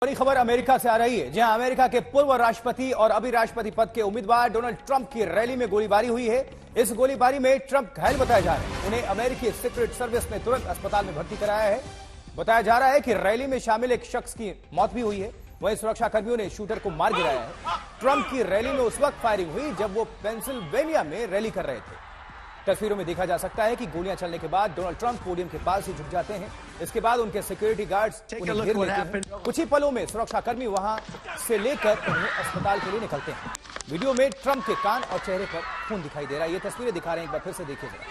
बड़ी खबर अमेरिका से आ रही है, जहां अमेरिका के पूर्व राष्ट्रपति और अभी राष्ट्रपति पद के उम्मीदवार डोनाल्ड ट्रंप की रैली में गोलीबारी हुई है। इस गोलीबारी में ट्रंप घायल बताए जा रहे हैं। उन्हें अमेरिकी सीक्रेट सर्विस ने तुरंत अस्पताल में भर्ती कराया है। बताया जा रहा है कि रैली में शामिल एक शख्स की मौत भी हुई है। वहीं सुरक्षाकर्मियों ने शूटर को मार गिराया है। ट्रंप की रैली में उस वक्त फायरिंग हुई जब वो पेंसिल्वेनिया में रैली कर रहे थे। तस्वीरों में देखा जा सकता है कि गोलियां चलने के बाद डोनाल्ड ट्रंप पोडियम के पास ही झुक जाते हैं। इसके बाद उनके सिक्योरिटी गार्ड्स उन्हें घेर लेते हैं। कुछ ही पलों में सुरक्षाकर्मी वहां से लेकर उन्हें अस्पताल के लिए निकलते हैं। वीडियो में ट्रंप के कान और चेहरे पर खून दिखाई दे रहा है। ये तस्वीरें दिखा रहे हैं, एक बार फिर से देखिए जरा।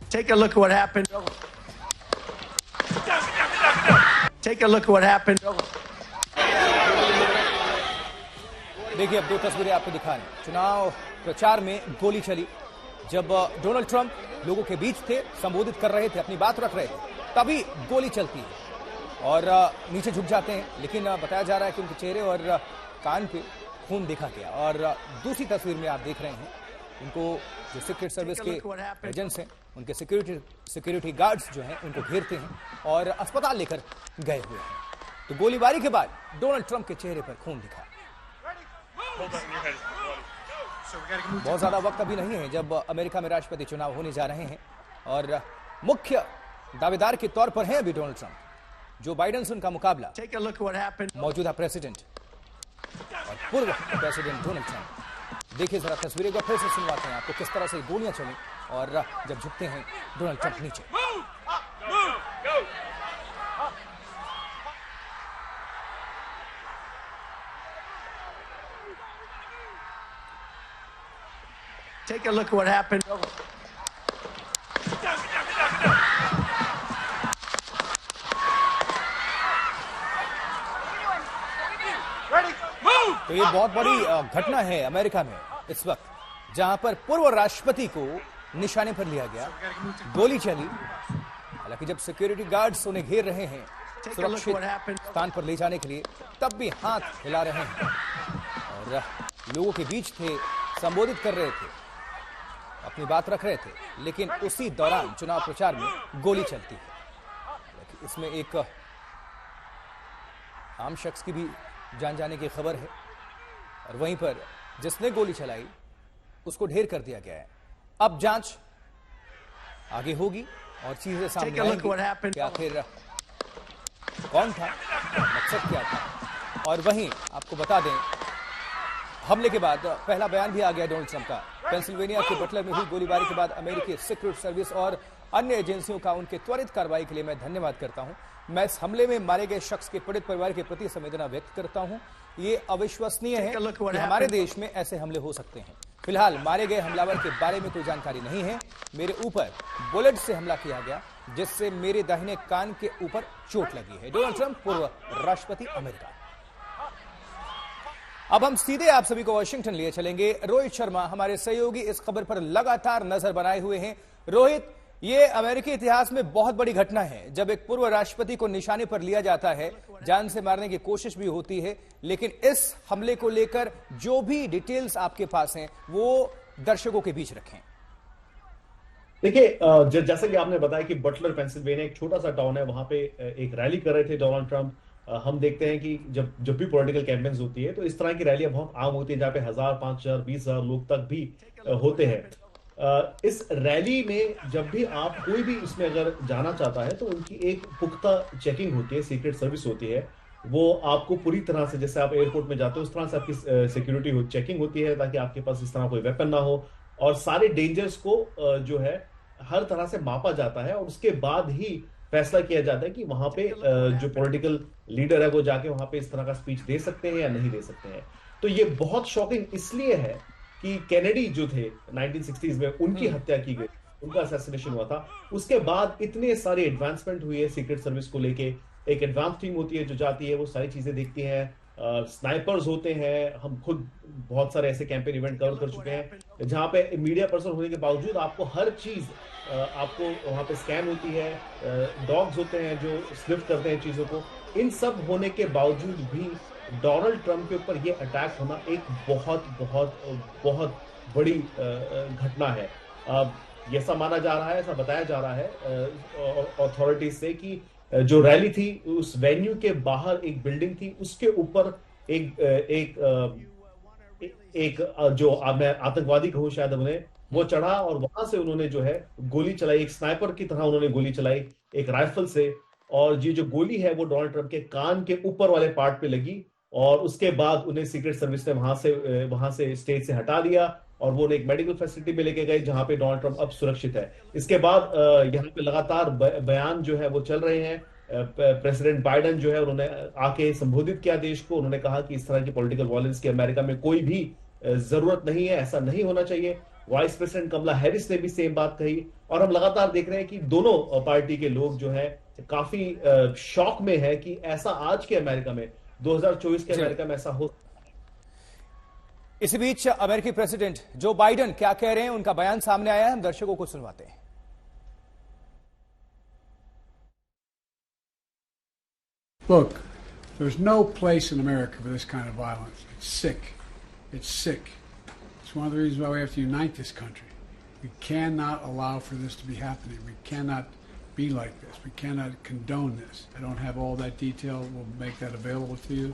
Take a look at what happened. Take a look at what happened. देखिए, अब दो तस्वीरें आपको दिखा रहे हैं। चुनाव प्रचार में गोली चली जब डोनाल्ड ट्रंप लोगों के बीच थे, संबोधित कर रहे थे, अपनी बात रख रहे थे, तभी गोली चलती है और नीचे झुक जाते हैं। लेकिन बताया जा रहा है कि उनके चेहरे और कान पे खून देखा गया। और दूसरी तस्वीर में आप देख रहे हैं उनको, जो सीक्रेट सर्विस के एजेंट्स हैं, उनके सिक्योरिटी गार्ड्स जो हैं उनको घेरते हैं और अस्पताल लेकर गए हुए हैं। तो गोलीबारी के बाद डोनाल्ड ट्रंप के चेहरे पर खून दिखा। बहुत ज्यादा वक्त अभी नहीं है जब अमेरिका में राष्ट्रपति चुनाव होने जा रहे हैं और मुख्य दावेदार के तौर पर हैं अभी डोनाल्ड ट्रंप। जो बाइडेन से उनका मुकाबला मौजूदा प्रेसिडेंट और पूर्व प्रेसिडेंट डोनाल्ड ट्रंप। देखिए जरा तस्वीरें को फिर से सुनवाते हैं आपको किस तरह से गोलियां चली और जब झुकते हैं डोनाल्ड ट्रंप नीचे। Take a look at what happened. तो ये बहुत बड़ी घटना है अमेरिका में इस वक्त, जहां पर पूर्व राष्ट्रपति को निशाने पर लिया गया, गोली चली। हालांकि जब सिक्योरिटी गार्ड्स उन्हें घेर रहे हैं सुरक्षित स्थान पर ले जाने के लिए, तब भी हाथ हिला रहे हैं और लोगों के बीच थे, संबोधित कर रहे थे, अपनी बात रख रहे थे। लेकिन उसी दौरान चुनाव प्रचार में गोली चलती है। इसमें एक आम शख्स की भी जान जाने की खबर है और वहीं पर जिसने गोली चलाई उसको ढेर कर दिया गया है। अब जांच आगे होगी और चीजें सामने आएंगी कि आखिर कौन था, मकसद क्या था। और वहीं आपको बता दें, हमले के बाद पहला बयान भी आ गया डोनाल्ड ट्रंप का। पेंसिल्वेनिया के बटलर में हुई गोलीबारी के बाद अमेरिकी सीक्रेट सर्विस और अन्य एजेंसियों का उनके त्वरित कार्रवाई के लिए मैं धन्यवाद करता हूं। मैं इस हमले में मारे गए शख्स के पीड़ित परिवार के प्रति संवेदना व्यक्त करता हूं। ये अविश्वसनीय है कि हमारे देश में ऐसे हमले हो सकते हैं। फिलहाल मारे गए हमलावर के बारे में कोई जानकारी नहीं है। मेरे ऊपर बुलेट से हमला किया गया जिससे मेरे दाहिने कान के ऊपर चोट लगी है। डोनाल्ड ट्रंप, पूर्व राष्ट्रपति अमेरिका। अब हम सीधे आप सभी को वाशिंगटन लिए चलेंगे। रोहित शर्मा हमारे सहयोगी इस खबर पर लगातार नजर बनाए हुए हैं। रोहित, ये अमेरिकी इतिहास में बहुत बड़ी घटना है जब एक पूर्व राष्ट्रपति को निशाने पर लिया जाता है, जान से मारने की कोशिश भी होती है। लेकिन इस हमले को लेकर जो भी डिटेल्स आपके पास हैं वो दर्शकों के बीच रखें। देखिए, जैसा कि आपने बताया कि बटलर पेंसिल्वेनिया एक छोटा सा टाउन है, वहां पे एक रैली कर रहे थे डोनाल्ड ट्रंप। हम देखते हैं कि जब भी पॉलिटिकल कैंपेन्स होती है तो इस तरह की रैलियां बहुत आम होती है, जहां पे 1000, 5000, 20,000 लोग तक भी होते हैं। इस रैली में जब भी आप कोई भी इसमें अगर जाना चाहता है तो उनकी एक पुख्ता चेकिंग होती है, सीक्रेट सर्विस होती है। वो आपको पूरी तरह से, जैसे आप एयरपोर्ट में जाते हो उस तरह से आपकी सिक्योरिटी चेकिंग होती है, ताकि आपके पास इस तरह कोई वेपन ना हो। और सारे डेंजर्स को जो है हर तरह से मापा जाता है और उसके बाद ही फैसला किया जाता है कि वहां पे जो पॉलिटिकल लीडर है वो जाके वहां पे इस तरह का स्पीच दे सकते हैं या नहीं दे सकते हैं। तो ये बहुत शॉकिंग इसलिए है कि केनेडी जो थे 1960s में, उनकी हत्या की गई, उनका असैसिनेशन हुआ था। उसके बाद इतने सारे एडवांसमेंट हुई है सीक्रेट सर्विस को लेके। एक एडवांस टीम होती है जो जाती है, वो सारी चीजें देखती है। स्नाइपर्स होते हैं। हम खुद बहुत सारे ऐसे कैंपेन इवेंट कवर कर चुके हैं जहां पे मीडिया पर्सन होने के बावजूद आपको हर चीज आपको वहां पे स्कैन होती है। डॉग्स होते हैं जो स्निफ करते हैं चीजों को। इन सब होने के बावजूद भी डोनाल्ड ट्रंप के ऊपर ये अटैक होना एक बहुत बहुत बहुत बड़ी घटना है। ऐसा माना जा रहा है, ऐसा बताया जा रहा है अथॉरिटीज से कि जो रैली थी उस वेन्यू के बाहर एक बिल्डिंग थी, उसके ऊपर एक जो मैं आतंकवादी कहूं शायद उन्हें, वो चढ़ा और वहां से उन्होंने जो है गोली चलाई, एक स्नाइपर की तरह उन्होंने गोली चलाई एक राइफल से। और ये जो गोली है वो डोनाल्ड ट्रंप के कान के ऊपर वाले पार्ट पे लगी और उसके बाद उन्हें सीक्रेट सर्विस ने वहां से स्टेज से हटा दिया और वो एक मेडिकल फैसिलिटी में लेके गए जहां पे डोनाल्ड ट्रंप अब सुरक्षित है। इसके बाद यहाँ पे लगातार बयान जो है वो चल रहे हैं। प्रेसिडेंट बाइडेन जो है उन्होंने आके संबोधित किया देश को, उन्होंने कहा कि इस तरह की पॉलिटिकल वायलेंस की अमेरिका में कोई भी जरूरत नहीं है, ऐसा नहीं होना चाहिए। वाइस प्रेसिडेंट कमला हैरिस ने भी सेम बात कही और हम लगातार देख रहे हैं कि दोनों पार्टी के लोग जो है काफी शॉक में है कि ऐसा आज के अमेरिका में 2024 के अमेरिका में ऐसा हो। इसी बीच अमेरिकी प्रेसिडेंट जो बाइडेन क्या कह रहे हैं, उनका बयान सामने आया है, हम दर्शकों को सुनवाते हैं। Look, there's no place in America for this kind of violence. It's sick. It's sick. It's one of the reasons why we have to unite this country. We cannot allow for this to be happening. We cannot be like this. We cannot condone this. I don't have all that detail. We'll make that available to you.